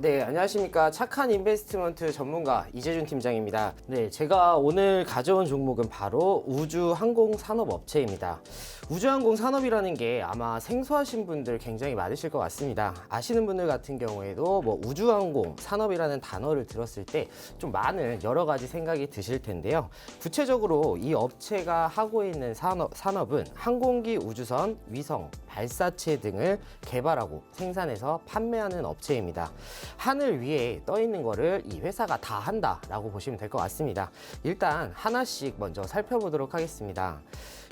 네, 안녕하십니까. 착한 인베스트먼트 전문가 이재준 팀장입니다. 네, 제가 오늘 가져온 종목은 바로 우주항공산업업체입니다. 우주항공산업이라는 게 아마 생소하신 분들 굉장히 많으실 것 같습니다. 아시는 분들 같은 경우에도 뭐 우주항공 산업이라는 단어를 들었을 때 좀 많은 여러 가지 생각이 드실 텐데요. 구체적으로 이 업체가 하고 있는 산업은 항공기, 우주선, 위성, 발사체 등을 개발하고 생산해서 판매하는 업체입니다. 하늘 위에 떠 있는 거를 이 회사가 다 한다라고 보시면 될 것 같습니다. 일단 하나씩 먼저 살펴보도록 하겠습니다.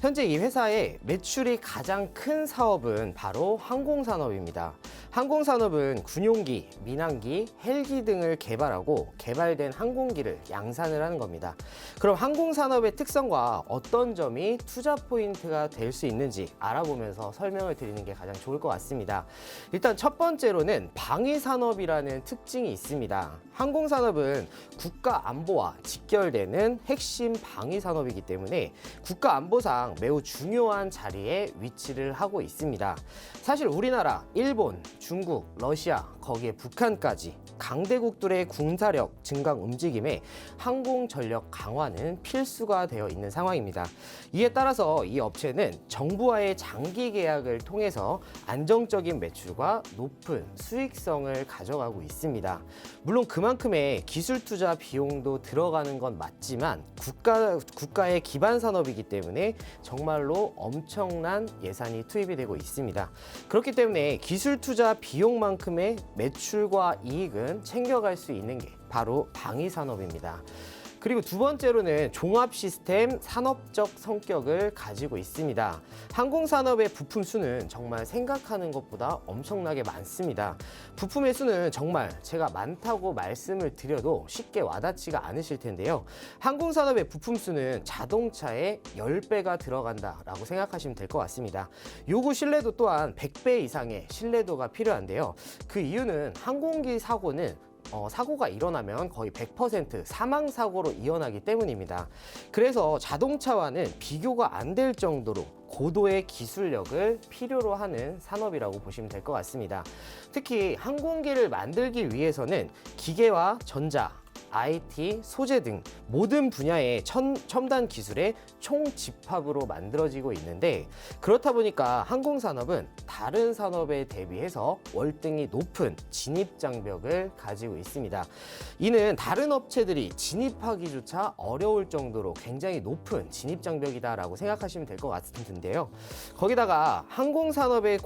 현재 이 회사의 매출이 가장 큰 사업은 바로 항공산업입니다. 항공산업은 군용기, 민항기, 헬기 등을 개발하고 개발된 항공기를 양산을 하는 겁니다. 그럼 항공산업의 특성과 어떤 점이 투자 포인트가 될 수 있는지 알아보면서 설명을 드리는 게 가장 좋을 것 같습니다. 일단 첫 번째로는 방위산업이라는 특징이 있습니다. 항공산업은 국가 안보와 직결되는 핵심 방위산업이기 때문에 국가 안보상 매우 중요한 자리에 위치를 하고 있습니다. 사실 우리나라, 일본, 중국, 러시아, 거기에 북한까지 강대국들의 군사력 증강 움직임에 항공 전력 강화는 필수가 되어 있는 상황입니다. 이에 따라서 이 업체는 정부와의 장기 계약을 통해서 안정적인 매출과 높은 수익성을 가져가고 있습니다. 물론 그만큼의 기술 투자 비용도 들어가는 건 맞지만 국가의 기반 산업이기 때문에 정말로 엄청난 예산이 투입이 되고 있습니다. 그렇기 때문에 기술 투자 비용만큼의 매출과 이익은 챙겨갈 수 있는 게 바로 방위산업입니다. 그리고 두 번째로는 종합 시스템 산업적 성격을 가지고 있습니다. 항공산업의 부품 수는 정말 생각하는 것보다 엄청나게 많습니다. 부품의 수는 정말 제가 많다고 말씀을 드려도 쉽게 와닿지가 않으실 텐데요. 항공산업의 부품 수는 자동차의 10배가 들어간다라고 생각하시면 될 것 같습니다. 요구 신뢰도 또한 100배 이상의 신뢰도가 필요한데요. 그 이유는 항공기 사고가 일어나면 거의 100% 사망사고로 이어나기 때문입니다. 그래서 자동차와는 비교가 안 될 정도로 고도의 기술력을 필요로 하는 산업이라고 보시면 될 것 같습니다. 특히 항공기를 만들기 위해서는 기계와 전자, IT, 소재 등 모든 분야의 첨단 기술의 총집합으로 만들어지고 있는데, 그렇다 보니까 항공산업은 다른 산업에 대비해서 월등히 높은 진입장벽을 가지고 있습니다. 이는 다른 업체들이 진입하기조차 어려울 정도로 굉장히 높은 진입장벽이다라고 생각하시면 될 것 같은데요. 거기다가 항공산업은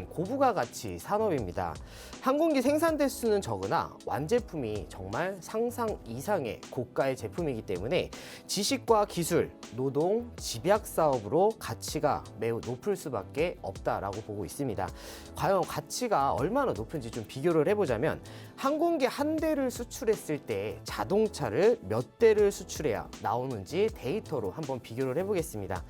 고부가 가치 산업입니다. 항공기 생산 대수는 적으나 완제품이 정말 상상 이상의 고가의 제품이기 때문에 지식과 기술, 노동, 집약 사업으로 가치가 매우 높을 수밖에 없다라고 보고 있습니다. 과연 가치가 얼마나 높은지 좀 비교를 해보자면, 항공기 한 대를 수출했을 때 자동차를 몇 대를 수출해야 나오는지 데이터로 한번 비교를 해보겠습니다.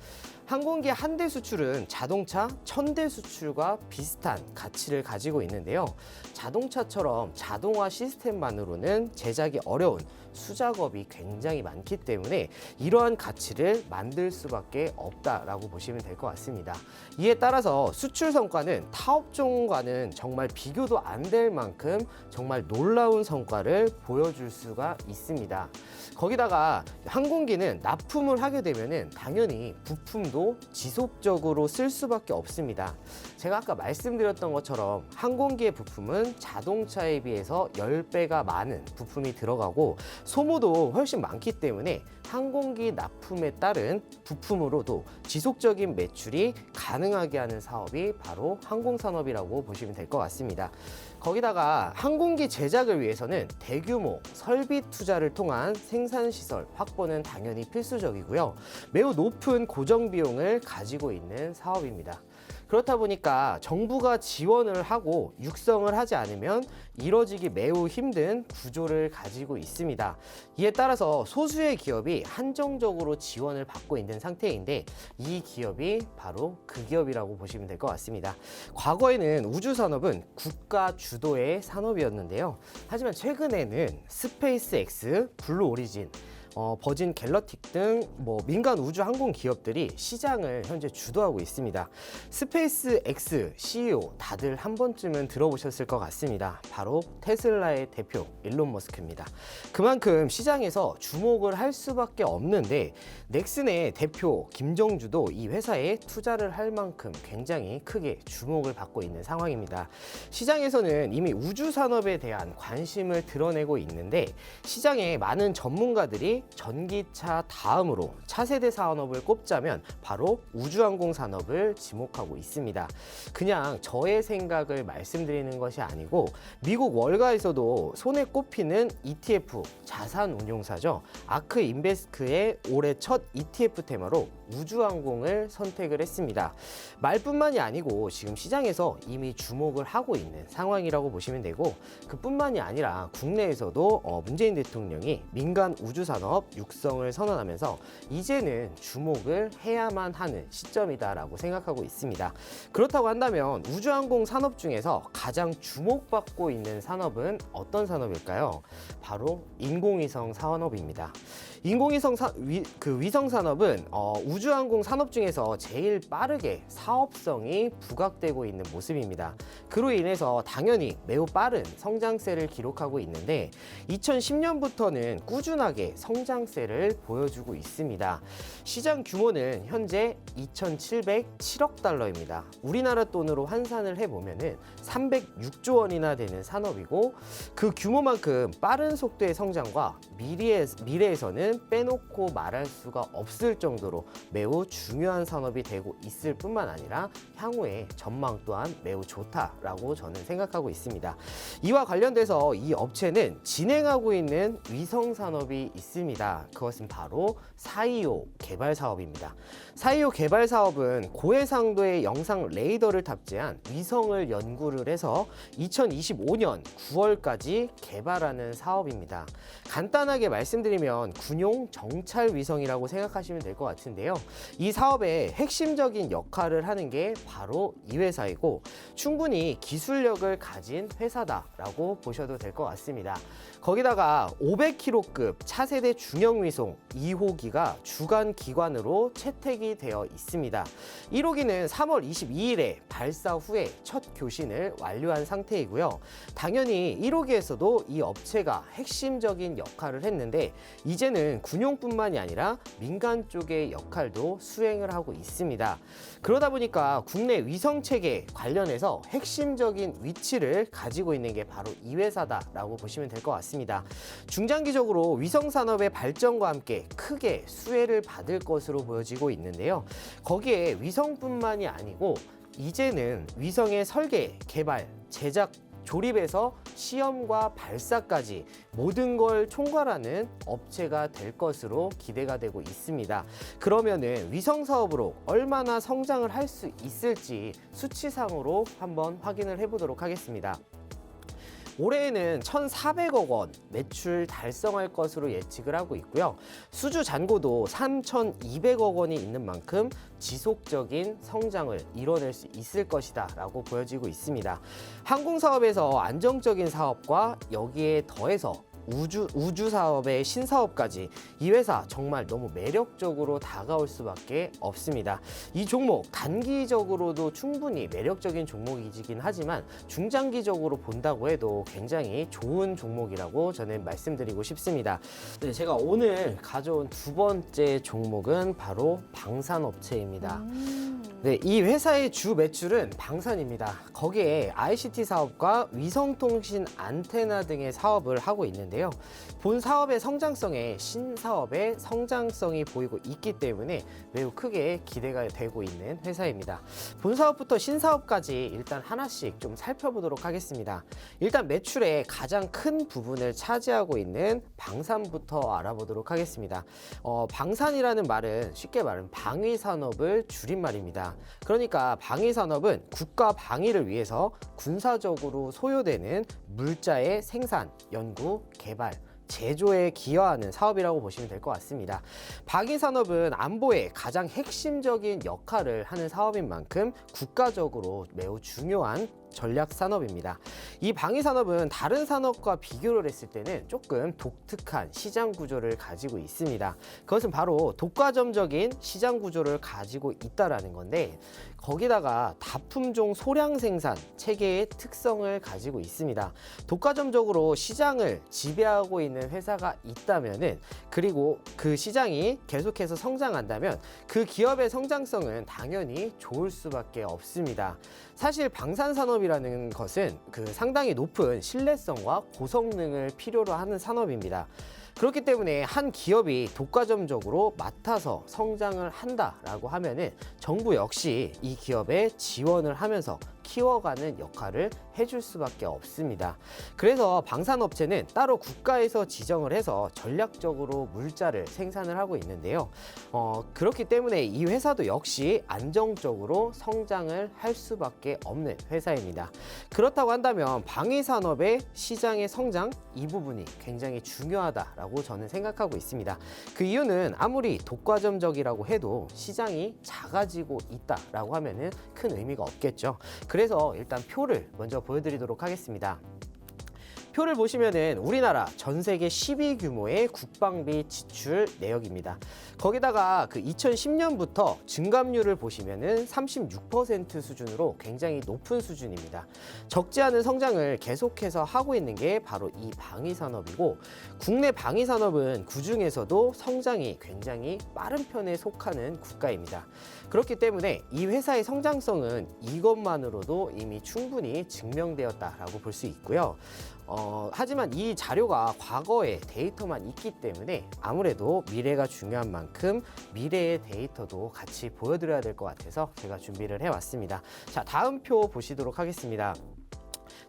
항공기 한 대 수출은 자동차 1000대 수출과 비슷한 가치를 가지고 있는데요. 자동차처럼 자동화 시스템만으로는 제작이 어려운 수작업이 굉장히 많기 때문에 이러한 가치를 만들 수밖에 없다라고 보시면 될 것 같습니다. 이에 따라서 수출 성과는 타 업종과는 정말 비교도 안 될 만큼 정말 놀라운 성과를 보여줄 수가 있습니다. 거기다가 항공기는 납품을 하게 되면은 당연히 부품도 지속적으로 쓸 수밖에 없습니다. 제가 아까 말씀드렸던 것처럼 항공기의 부품은 자동차에 비해서 10배가 많은 부품이 들어가고 소모도 훨씬 많기 때문에 항공기 납품에 따른 부품으로도 지속적인 매출이 가능하게 하는 사업이 바로 항공산업이라고 보시면 될 것 같습니다. 거기다가 항공기 제작을 위해서는 대규모 설비 투자를 통한 생산시설 확보는 당연히 필수적이고요. 매우 높은 고정 비용을 가지고 있는 사업입니다. 그렇다 보니까 정부가 지원을 하고 육성을 하지 않으면 이뤄지기 매우 힘든 구조를 가지고 있습니다. 이에 따라서 소수의 기업이 한정적으로 지원을 받고 있는 상태인데, 이 기업이 바로 그 기업이라고 보시면 될 것 같습니다. 과거에는 우주산업은 국가 주도의 산업이었는데요. 하지만 최근에는 스페이스X, 블루오리진, 버진 갤럭틱 등 민간 우주 항공 기업들이 시장을 현재 주도하고 있습니다. 스페이스 X CEO 다들 한 번쯤은 들어보셨을 것 같습니다. 바로 테슬라의 대표 일론 머스크입니다. 그만큼 시장에서 주목을 할 수밖에 없는데 넥슨의 대표 김정주도 이 회사에 투자를 할 만큼 굉장히 크게 주목을 받고 있는 상황입니다. 시장에서는 이미 우주 산업에 대한 관심을 드러내고 있는데 시장에 많은 전문가들이 전기차 다음으로 차세대 산업을 꼽자면 바로 우주항공 산업을 지목하고 있습니다. 그냥 저의 생각을 말씀드리는 것이 아니고 미국 월가에서도 손에 꼽히는 ETF 자산 운용사죠. 아크 인베스크의 올해 첫 ETF 테마로 우주항공을 선택을 했습니다. 말뿐만이 아니고 지금 시장에서 이미 주목을 하고 있는 상황이라고 보시면 되고 그뿐만이 아니라 국내에서도 문재인 대통령이 민간 우주산업 육성을 선언하면서 이제는 주목을 해야만 하는 시점이다라고 생각하고 있습니다. 그렇다고 한다면 우주항공 산업 중에서 가장 주목받고 있는 산업은 어떤 산업일까요? 바로 인공위성 산업입니다. 인공위성 위성 산업은 우주항공 산업 중에서 제일 빠르게 사업성이 부각되고 있는 모습입니다. 그로 인해서 당연히 매우 빠른 성장세를 기록하고 있는데 2010년부터는 꾸준하게 성장세를 보여주고 있습니다. 시장 규모는 현재 2,707억 달러입니다. 우리나라 돈으로 환산을 해보면 306조 원이나 되는 산업이고 그 규모만큼 빠른 속도의 성장과 미래에서는 빼놓고 말할 수가 없을 정도로 매우 중요한 산업이 되고 있을 뿐만 아니라 향후의 전망 또한 매우 좋다라고 저는 생각하고 있습니다. 이와 관련돼서 이 업체는 진행하고 있는 위성 산업이 있습니다. 그것은 바로 425 개발 사업입니다. 425 개발 사업은 고해상도의 영상 레이더를 탑재한 위성을 연구를 해서 2025년 9월까지 개발하는 사업입니다. 간단하게 말씀드리면 군용 정찰 위성이라고 생각하시면 될 것 같은데요. 이 사업의 핵심적인 역할을 하는 게 바로 이 회사이고 충분히 기술력을 가진 회사다라고 보셔도 될 것 같습니다. 거기다가 500kg급 차세대 중형 위성 2호기가 주간 기관으로 채택이 되어 있습니다. 1호기는 3월 22일에 발사 후에 첫 교신을 완료한 상태이고요. 당연히 1호기에서도 이 업체가 핵심적인 역할을 했는데 이제는 군용뿐만이 아니라 민간 쪽의 역할도 수행을 하고 있습니다. 그러다 보니까 국내 위성체계 관련해서 핵심적인 위치를 가지고 있는 게 바로 이 회사다라고 보시면 될 것 같습니다. 중장기적으로 위성 산업의 발전과 함께 크게 수혜를 받을 것으로 보여지고 있는데요. 거기에 위성뿐만이 아니고 이제는 위성의 설계, 개발, 제작, 조립에서 시험과 발사까지 모든 걸 총괄하는 업체가 될 것으로 기대가 되고 있습니다. 그러면은 위성 사업으로 얼마나 성장을 할 수 있을지 수치상으로 한번 확인을 해보도록 하겠습니다. 올해에는 1,400억 원 매출 달성할 것으로 예측을 하고 있고요. 수주 잔고도 3,200억 원이 있는 만큼 지속적인 성장을 이뤄낼 수 있을 것이다 라고 보여지고 있습니다. 항공사업에서 안정적인 사업과 여기에 더해서 우주 사업의 신사업까지 이 회사 정말 너무 매력적으로 다가올 수밖에 없습니다. 이 종목 단기적으로도 충분히 매력적인 종목이긴 하지만 중장기적으로 본다고 해도 굉장히 좋은 종목이라고 저는 말씀드리고 싶습니다. 네, 제가 오늘 가져온 두 번째 종목은 바로 방산업체입니다. 네, 이 회사의 주 매출은 방산입니다. 거기에 ICT 사업과 위성통신 안테나 등의 사업을 하고 있는데요. 본 사업의 성장성에 신사업의 성장성이 보이고 있기 때문에 매우 크게 기대가 되고 있는 회사입니다. 본 사업부터 신사업까지 일단 하나씩 좀 살펴보도록 하겠습니다. 일단 매출의 가장 큰 부분을 차지하고 있는 방산부터 알아보도록 하겠습니다. 방산이라는 말은 쉽게 말하면 방위산업을 줄임말입니다. 그러니까 방위산업은 국가 방위를 위해서 군사적으로 소요되는 물자의 생산, 연구, 개발, 제조에 기여하는 사업이라고 보시면 될 것 같습니다. 방위산업은 안보에 가장 핵심적인 역할을 하는 사업인 만큼 국가적으로 매우 중요한 전략 산업입니다. 이 방위 산업은 다른 산업과 비교를 했을 때는 조금 독특한 시장 구조를 가지고 있습니다. 그것은 바로 독과점적인 시장 구조를 가지고 있다라는 건데, 거기다가 다품종 소량 생산 체계의 특성을 가지고 있습니다. 독과점적으로 시장을 지배하고 있는 회사가 있다면은, 그리고 그 시장이 계속해서 성장한다면 그 기업의 성장성은 당연히 좋을 수밖에 없습니다. 사실 방산산업이라는 것은 상당히 높은 신뢰성과 고성능을 필요로 하는 산업입니다. 그렇기 때문에 한 기업이 독과점적으로 맡아서 성장을 한다라고 하면은 정부 역시 이 기업에 지원을 하면서 키워가는 역할을 해줄 수밖에 없습니다. 그래서 방산업체는 따로 국가에서 지정을 해서 전략적으로 물자를 생산을 하고 있는데요. 그렇기 때문에 이 회사도 역시 안정적으로 성장을 할 수밖에 없는 회사입니다. 그렇다고 한다면 방위산업의 시장의 성장, 이 부분이 굉장히 중요하다라고 저는 생각하고 있습니다. 그 이유는 아무리 독과점적이라고 해도 시장이 작아지고 있다라고 하면은 큰 의미가 없겠죠. 그래서 일단 표를 먼저 보여드리도록 하겠습니다. 표를 보시면은 우리나라 전 세계 10위 규모의 국방비 지출 내역입니다. 거기다가 2010년부터 증감률을 보시면은 36% 수준으로 굉장히 높은 수준입니다. 적지 않은 성장을 계속해서 하고 있는 게 바로 이 방위산업이고, 국내 방위산업은 그중에서도 성장이 굉장히 빠른 편에 속하는 국가입니다. 그렇기 때문에 이 회사의 성장성은 이것만으로도 이미 충분히 증명되었다라고 볼 수 있고요. 하지만 이 자료가 과거의 데이터만 있기 때문에 아무래도 미래가 중요한 만큼 미래의 데이터도 같이 보여드려야 될 것 같아서 제가 준비를 해왔습니다. 자, 다음 표 보시도록 하겠습니다.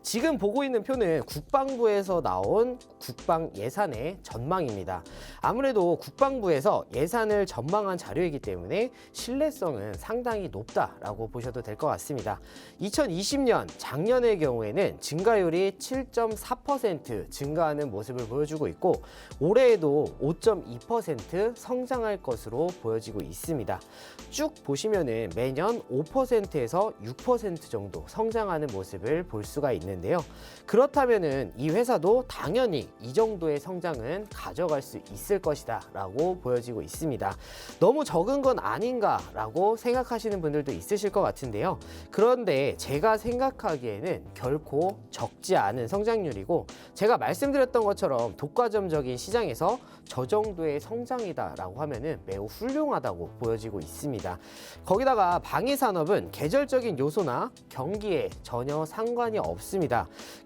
지금 보고 있는 표는 국방부에서 나온 국방 예산의 전망입니다. 아무래도 국방부에서 예산을 전망한 자료이기 때문에 신뢰성은 상당히 높다라고 보셔도 될 것 같습니다. 2020년 작년의 경우에는 증가율이 7.4% 증가하는 모습을 보여주고 있고, 올해에도 5.2% 성장할 것으로 보여지고 있습니다. 쭉 보시면은 매년 5%에서 6% 정도 성장하는 모습을 볼 수가 있는데요. 그렇다면은 이 회사도 당연히 이 정도의 성장은 가져갈 수 있을 것이다 라고 보여지고 있습니다. 너무 적은 건 아닌가 라고 생각하시는 분들도 있으실 것 같은데요. 그런데 제가 생각하기에는 결코 적지 않은 성장률이고, 제가 말씀드렸던 것처럼 독과점적인 시장에서 저 정도의 성장이다 라고 하면은 매우 훌륭하다고 보여지고 있습니다. 거기다가 방위산업은 계절적인 요소나 경기에 전혀 상관이 없습니다.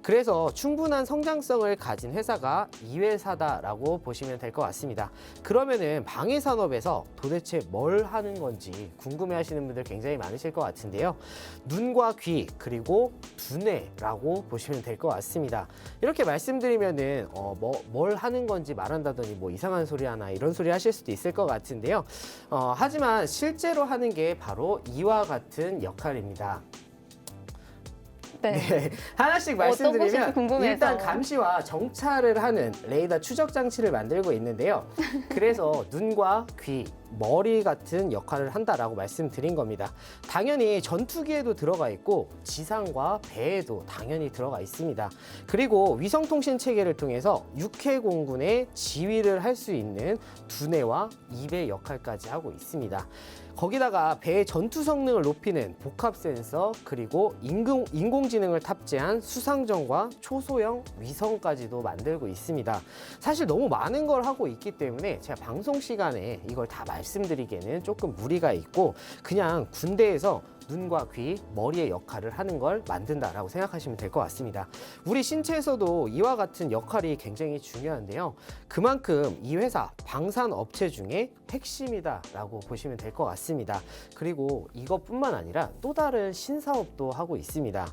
그래서 충분한 성장성을 가진 회사가 이 회사다라고 보시면 될 것 같습니다. 그러면은 방위산업에서 도대체 뭘 하는 건지 궁금해하시는 분들 굉장히 많으실 것 같은데요. 눈과 귀 그리고 두뇌라고 보시면 될 것 같습니다. 이렇게 말씀드리면은 뭘 하는 건지 말한다더니 뭐 이상한 소리 하나 이런 소리 하실 수도 있을 것 같은데요. 하지만 실제로 하는 게 바로 이와 같은 역할입니다. 네. 하나씩 어떤 곳인지 말씀드리면 궁금해서. 일단 감시와 정찰을 하는 레이더 추적 장치를 만들고 있는데요. 그래서 눈과 귀, 머리 같은 역할을 한다라고 말씀드린 겁니다. 당연히 전투기에도 들어가 있고 지상과 배에도 당연히 들어가 있습니다. 그리고 위성통신 체계를 통해서 육해공군의 지휘를 할 수 있는 두뇌와 입의 역할까지 하고 있습니다. 거기다가 배의 전투 성능을 높이는 복합 센서, 그리고 인공지능을 탑재한 수상정과 초소형 위성까지도 만들고 있습니다. 사실 너무 많은 걸 하고 있기 때문에 제가 방송 시간에 이걸 다 말씀드리기에는 조금 무리가 있고, 그냥 군대에서 눈과 귀, 머리의 역할을 하는 걸 만든다라고 생각하시면 될 것 같습니다. 우리 신체에서도 이와 같은 역할이 굉장히 중요한데요. 그만큼 이 회사 방산업체 중에 핵심이다라고 보시면 될 것 같습니다. 그리고 이것뿐만 아니라 또 다른 신사업도 하고 있습니다.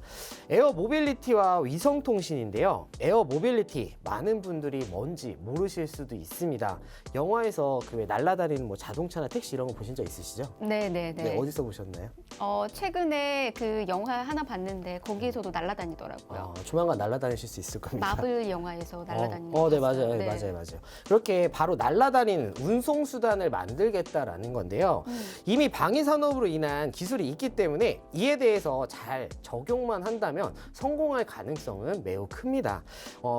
에어 모빌리티와 위성 통신인데요. 에어 모빌리티 많은 분들이 뭔지 모르실 수도 있습니다. 영화에서 왜 날아다니는 뭐 자동차나 택시 이런 거 보신 적 있으시죠? 네네네. 네, 어디서 보셨나요? 최근에 그 영화 하나 봤는데 거기에서도 날아다니더라고요. 조만간 날아다니실 수 있을 겁니다. 마블 영화에서 날아다니는 거 네, 봤어요. 맞아요. 맞아요. 그렇게 바로 날아다니는 운송수단을 만들겠다라는 건데요. 이미 방위 산업으로 인한 기술이 있기 때문에 이에 대해서 잘 적용만 한다면 성공할 가능성은 매우 큽니다.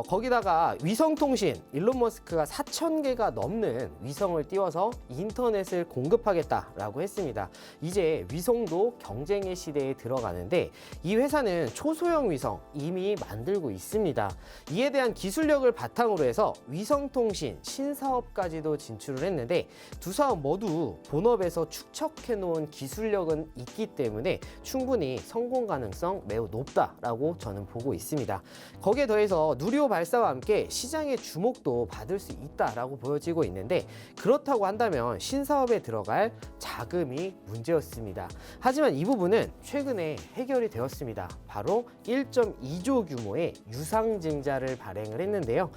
거기다가 위성통신, 일론 머스크가 4,000개가 넘는 위성을 띄워서 인터넷을 공급하겠다라고 했습니다. 이제 위성도 경쟁의 시대에 들어가는데 이 회사는 초소형 위성 이미 만들고 있습니다. 이에 대한 기술력을 바탕으로 해서 위성통신 신사업까지도 진출을 했는데 두 사업 모두 본업에서 축적해 놓은 기술력은 있기 때문에 충분히 성공 가능성 매우 높다라고 저는 보고 있습니다. 거기에 더해서 누리호 발사와 함께 시장의 주목도 받을 수 있다라고 보여지고 있는데 그렇다고 한다면 신사업에 들어갈 자금이 문제였습니다. 하지만 이 부분은 최근에 해결이 되었습니다. 바로 1.2조 규모의 유상증자를 발행을 했는데요.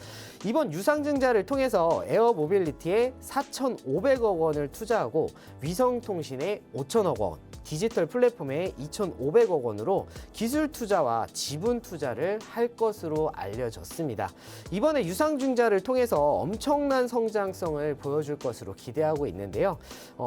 이번 유상증자를 통해서 에어모빌리티에 4,500억 원을 투자하고 위성통신에 5천억 원, 디지털 플랫폼에 2,500억 원으로 기술 투자와 지분 투자를 할 것으로 알려졌습니다. 이번에 유상증자를 통해서 엄청난 성장성을 보여줄 것으로 기대하고 있는데요.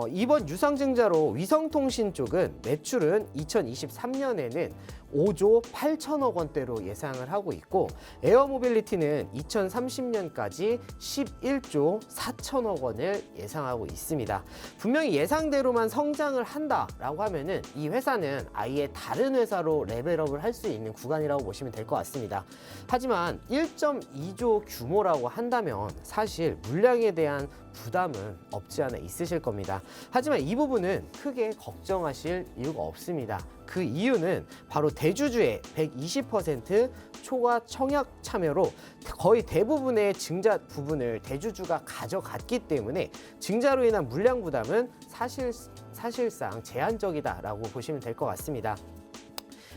이번 유상증자로 위성통신 쪽은 매출은 2023년에는 5조 8천억 원대로 예상을 하고 있고 에어모빌리티는 2030년까지 11조 4천억 원을 예상하고 있습니다. 분명히 예상대로만 성장을 한다라고 하면은 이 회사는 아예 다른 회사로 레벨업을 할 수 있는 구간이라고 보시면 될 것 같습니다. 하지만 1.2조 규모라고 한다면 사실 물량에 대한 부담은 없지 않아 있으실 겁니다. 하지만 이 부분은 크게 걱정하실 이유가 없습니다. 그 이유는 바로 대주주의 120% 초과 청약 참여로 거의 대부분의 증자 부분을 대주주가 가져갔기 때문에 증자로 인한 물량 부담은 사실상 제한적이다라고 보시면 될 것 같습니다.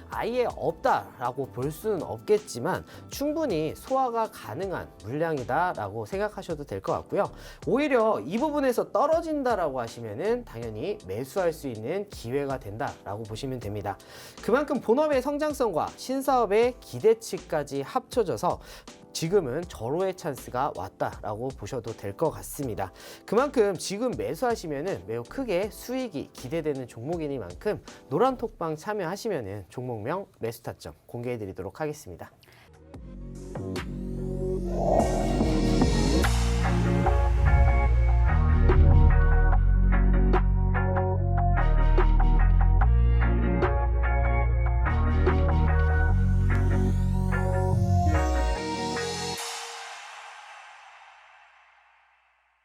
아예 없다라고 볼 수는 없겠지만 충분히 소화가 가능한 물량이다라고 생각하셔도 될 것 같고요. 오히려 이 부분에서 떨어진다라고 하시면은 당연히 매수할 수 있는 기회가 된다라고 보시면 됩니다. 그만큼 본업의 성장성과 신사업의 기대치까지 합쳐져서 지금은 절호의 찬스가 왔다라고 보셔도 될 것 같습니다. 그만큼 지금 매수하시면은 매우 크게 수익이 기대되는 종목이니만큼 노란톡방 참여하시면은 종목명 매수 타점 공개해 드리도록 하겠습니다.